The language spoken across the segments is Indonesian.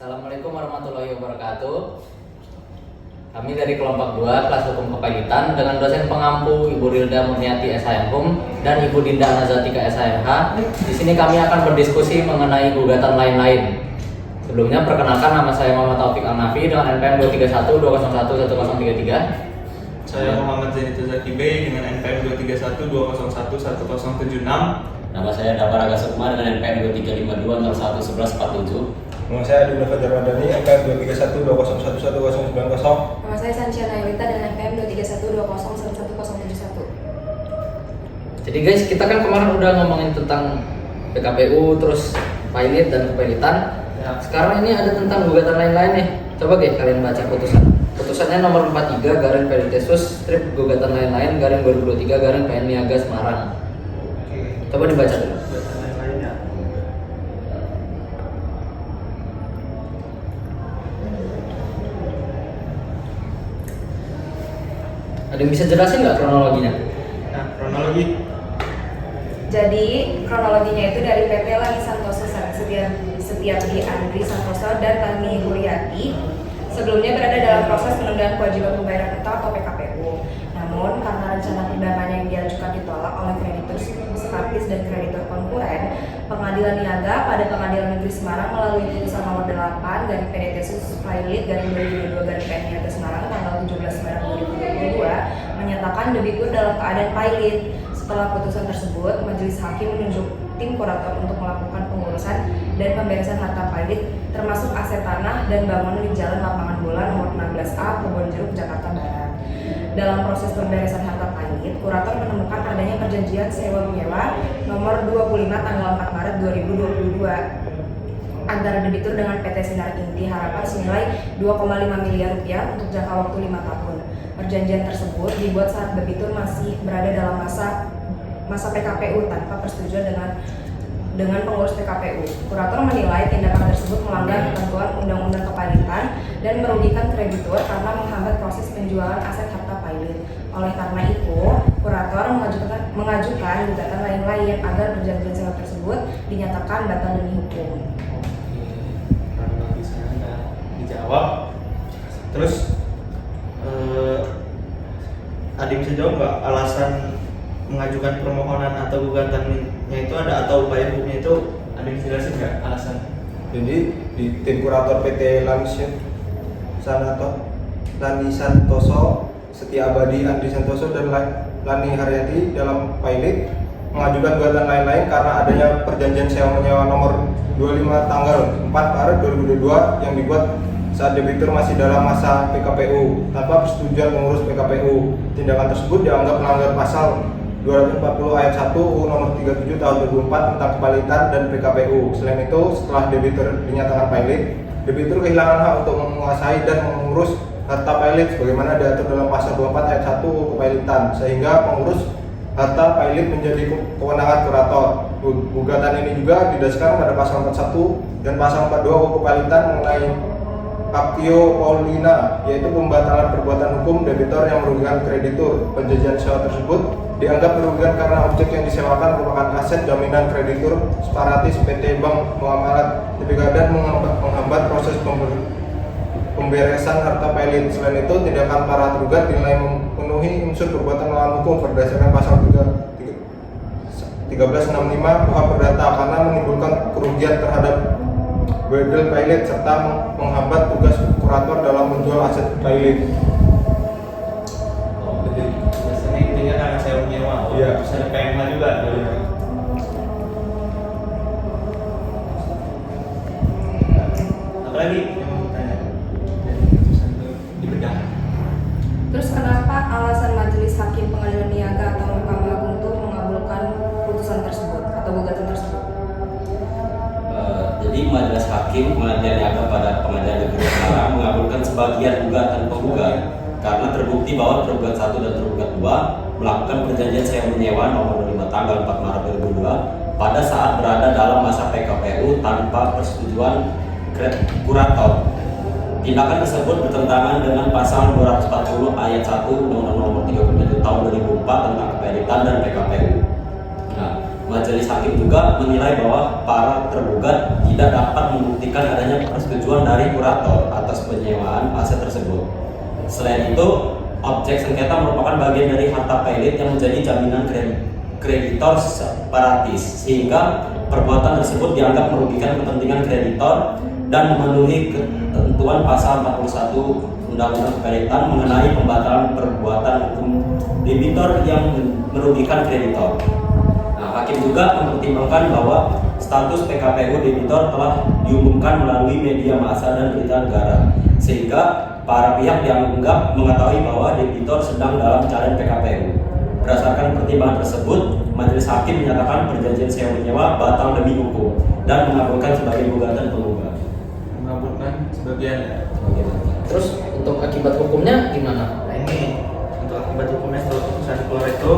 Assalamualaikum warahmatullahi wabarakatuh. Kami dari kelompok 2 kelas hukum Kepahitan dengan dosen pengampu Ibu Rilda Murniati SHMHum dan Ibu Dinda Anazatika SHMH. Di sini kami akan berdiskusi mengenai gugatan lain-lain. Sebelumnya perkenalkan, nama saya Muhammad Taufik Al-Nafi dengan NPM 231-201-1033. Saya Muhammad Zainul Zaki B dengan NPM 231-201-1076. Nama saya Damar Aga Sukma dengan NPM 2352-01-1147. Nama saya Adinda Fajar Madani, NPM 231-201-1090. Nama saya Sanchia Nailita dengan NPM 231-201-1071. Jadi guys, kita kan kemarin udah ngomongin tentang PKPU, terus pilot dan kepahitan. Sekarang ini ada tentang gugatan lain-lain nih. Coba guys kalian baca putusan. Putusannya nomor 43/Pelitesus strip gugatan lain-lain /2023 Niaga Semarang. Coba dibaca dulu. Gugatan lain-lainnya. Ada yang bisa jelasin nggak kronologinya? Nah, kronologi. Jadi kronologinya itu dari PT Lani Santoso Setiabdi Andri Santoso dan Tani Huryati sebelumnya berada dalam proses penundaan kewajiban pembayaran utang atau PKPU. Namun karena rencana perdananya yang diajukan ditolak oleh kreditur sepatis dan kreditur konkuren, Pengadilan Niaga pada Pengadilan Negeri Semarang melalui putusan nomor 8 dari PDTsus Pilot dari 2022 Niaga Semarang tanggal 17 Maret 2022 menyatakan debitur dalam keadaan pilot. Setelah putusan tersebut, majelis hakim menunjuk tim kurator untuk melakukan pengurusan dan pemberesan harta pilot termasuk aset tanah dan bangunan di Jalan Lapangan Bola nomor 16A, Kebonjeruk, Jakarta Barat. Dalam proses pemberesan harta pilot, kurator menemukan adanya perjanjian sewa menyewa nomor 25 tanggal 4 Maret 2022 antara debitur dengan PT Sinar Inti Harapan senilai 2,5 miliar rupiah untuk jangka waktu 5 tahun. Perjanjian tersebut dibuat saat debitur masih berada dalam masa PKPU tanpa persetujuan dengan pengurus PKPU. Kurator menilai tindakan tersebut melanggar ketentuan Undang-Undang Kepahitan dan merugikan kreditur karena menghambat proses penjualan aset harta pilot. Oleh karena itu, kurator mengajukan gugatan lain-lain agar perjanjian sewa tersebut dinyatakan batal demi hukum. Kronologisnya sudah dijawab. Terus Adi bisa jawab nggak alasan mengajukan permohonan atau gugatannya itu ada atau upaya hukumnya itu, ada yang jelasin nggak alasan? Jadi di tim kurator PT Lani Santoso Setiabdi Andri Santoso dan Lani Haryati dalam pilot mengajukan gugatan lain-lain karena adanya perjanjian sewa menyewa nomor 25 tanggal 4 Maret 2022 yang dibuat saat debitur masih dalam masa PKPU tanpa persetujuan pengurus PKPU. Tindakan tersebut dianggap melanggar pasal 240 ayat 1 UU nomor 37 tahun 2004 tentang kepahitan dan PKPU. Selain itu, setelah debitur dinyatakan pilot, debitur kehilangan hak untuk menguasai dan mengurus harta pilot sebagaimana diatur dalam pasal 24 ayat 1 UU Kepahitan, sehingga pengurus harta pilot menjadi kewenangan kurator. Gugatan ini juga didasarkan pada pasal 41 dan pasal 42 UU Kepahitan mengenai Actio Paulina, yaitu pembatalan perbuatan hukum debitor yang merugikan kreditur. Perjanjian sewa tersebut dianggap merugikan karena objek yang disewakan merupakan aset jaminan kreditur separatis PT Bank Muamalat Tbk dan menghambat proses pemberesan harta pilot. Selain itu, tindakan para tergugat dinilai memenuhi unsur perbuatan melawan hukum berdasarkan pasal 1365 KUHP Perdata karena menimbulkan kerugian terhadap Wedel pilot serta menghambat tugas kurator dalam menjual aset pilot. Jadi biasanya intinya karena sewa menyewa. Iya. Terus ada PMH juga. Iya. Apalagi yang mau tanya dari putusan itu dibedah. Terus kenapa alasan majelis hakim Pengadilan Niaga atau Mahkamah Agung itu mengabulkan putusan tersebut atau gugatan tersebut? Jadi majelis hakim Pengadilan Niaga pada Pengadilan Negeri Semarang mengabulkan sebagian gugatan penggugat karena terbukti bahwa tergugat 1 dan tergugat 2 melakukan perjanjian sewa menyewa nomor 25 tanggal 4 Maret 2002 pada saat berada dalam masa PKPU tanpa persetujuan kurator. Tindakan tersebut bertentangan dengan pasal 240 ayat 1 Undang-Undang nomor 37 tahun 2004 tentang kepahitan dan PKPU. Nah, Majelis hakim juga menilai bahwa para tergugat tidak dapat membuktikan adanya persetujuan dari kurator atas penyewaan aset tersebut. Selain itu, objek sengketa merupakan bagian dari harta pilot yang menjadi jaminan kreditor separatis, sehingga perbuatan tersebut dianggap merugikan kepentingan kreditor dan memenuhi ketentuan pasal 41 Undang-Undang Kepilotan mengenai pembatalan perbuatan hukum debitor yang merugikan kreditor. Nah, hakim juga mempertimbangkan bahwa status PKPU debitor telah diumumkan melalui media massa dan berita negara, sehingga para pihak dianggap mengetahui bahwa debitor sedang dalam challenge PKPU. Berdasarkan pertimbangan tersebut, majelis hakim menyatakan perjanjian sewa menyewa batal demi hukum dan mengabulkan sebagai gugatan penggugat. Mengabulkan sebagian ya. Terus untuk akibat hukumnya gimana? Nah ini untuk akibat hukumnya setelah putusan keluar itu,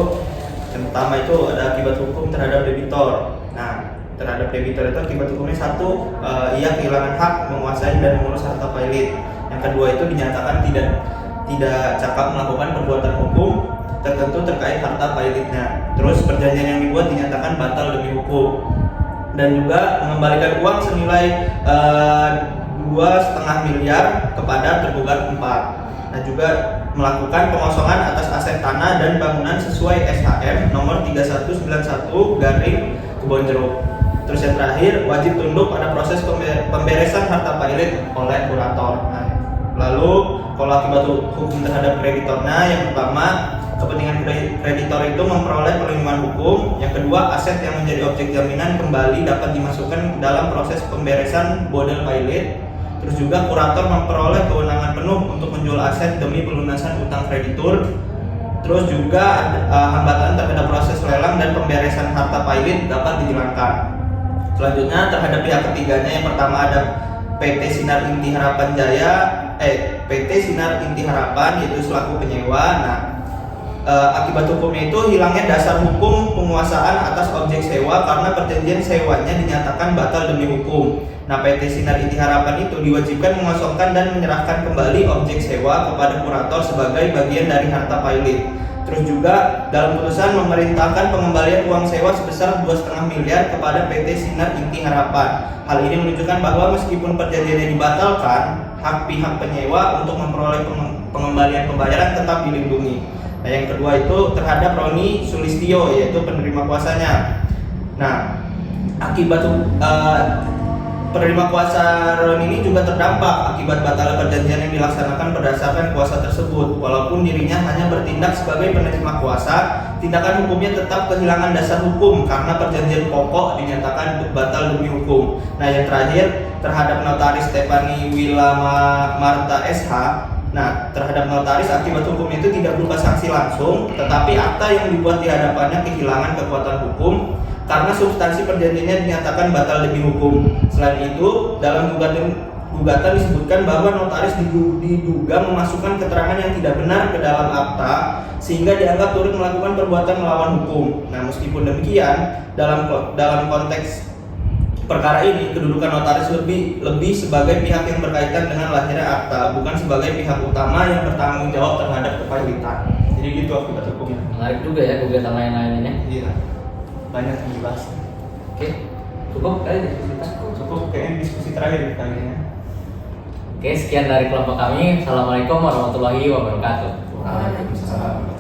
yang pertama itu ada akibat hukum terhadap debitor. Nah, terhadap debitor itu akibat hukumnya satu, ia kehilangan hak menguasai dan mengurus harta pilot. Yang kedua itu dinyatakan tidak cakap melakukan perbuatan hukum tertentu terkait harta pilotnya. Terus perjanjian yang dibuat dinyatakan batal demi hukum, dan juga mengembalikan uang senilai 2,5 miliar kepada tergugat 4. Nah, juga melakukan pengosongan atas aset tanah dan bangunan sesuai SHM nomor 3191 garing Kebonjeruk. Terus yang terakhir, wajib tunduk pada proses pemberesan harta pilot oleh kurator. Nah, lalu kalau akibat hukum terhadap kreditornya, yang pertama, kepentingan kreditor itu memperoleh perlindungan hukum. Yang kedua, aset yang menjadi objek jaminan kembali dapat dimasukkan dalam proses pemberesan bodel pilot. Terus juga kurator memperoleh kewenangan penuh untuk menjual aset demi pelunasan utang kreditur. Terus juga hambatan terhadap proses lelang dan pemberesan harta pilot dapat dihilangkan. Selanjutnya terhadap pihak ketiganya, yang pertama ada PT Sinar Inti Harapan PT Sinar Inti Harapan, yaitu selaku penyewa. Nah, akibat hukumnya itu hilangnya dasar hukum penguasaan atas objek sewa karena perjanjian sewanya dinyatakan batal demi hukum. Nah, PT Sinar Inti Harapan itu diwajibkan mengosongkan dan menyerahkan kembali objek sewa kepada kurator sebagai bagian dari harta pilot. Terus juga dalam putusan memerintahkan pengembalian uang sewa sebesar 2,5 miliar kepada PT Sinar Inti Harapan. Hal ini menunjukkan bahwa meskipun perjanjiannya dibatalkan, hak pihak penyewa untuk memperoleh pengembalian pembayaran tetap dilindungi. Nah, yang kedua itu terhadap Roni Sulistyo, yaitu penerima kuasanya. Nah, akibat penerima kuasa Roni ini juga terdampak akibat batal perjanjian yang dilaksanakan berdasarkan kuasa tersebut. Walaupun dirinya hanya bertindak sebagai penerima kuasa, tindakan hukumnya tetap kehilangan dasar hukum karena perjanjian pokok dinyatakan batal demi hukum. Nah, yang terakhir terhadap notaris Stefani Wilama Marta SH. Nah, terhadap notaris akibat hukum itu tidak berupa sanksi langsung, tetapi akta yang dibuat di hadapannya kehilangan kekuatan hukum karena substansi perjanjiannya dinyatakan batal demi hukum. Selain itu, dalam gugatan disebutkan bahwa notaris diduga memasukkan keterangan yang tidak benar ke dalam akta sehingga dianggap turut melakukan perbuatan melawan hukum. Nah, meskipun demikian, dalam konteks perkara ini kedudukan notaris lebih sebagai pihak yang berkaitan dengan lahirnya akta, bukan sebagai pihak utama yang bertanggung jawab terhadap kepilitan. Jadi gitu akibat hukumnya. Menarik juga ya gugatan lain-lain ini. Iya. Banyak yang dibahas. Oke, cukup kali diskusi kita. Cukup kayaknya diskusi terakhir kali ini. Oke, sekian dari kelompok kami. Assalamualaikum warahmatullahi wabarakatuh. Waalaikumsalam.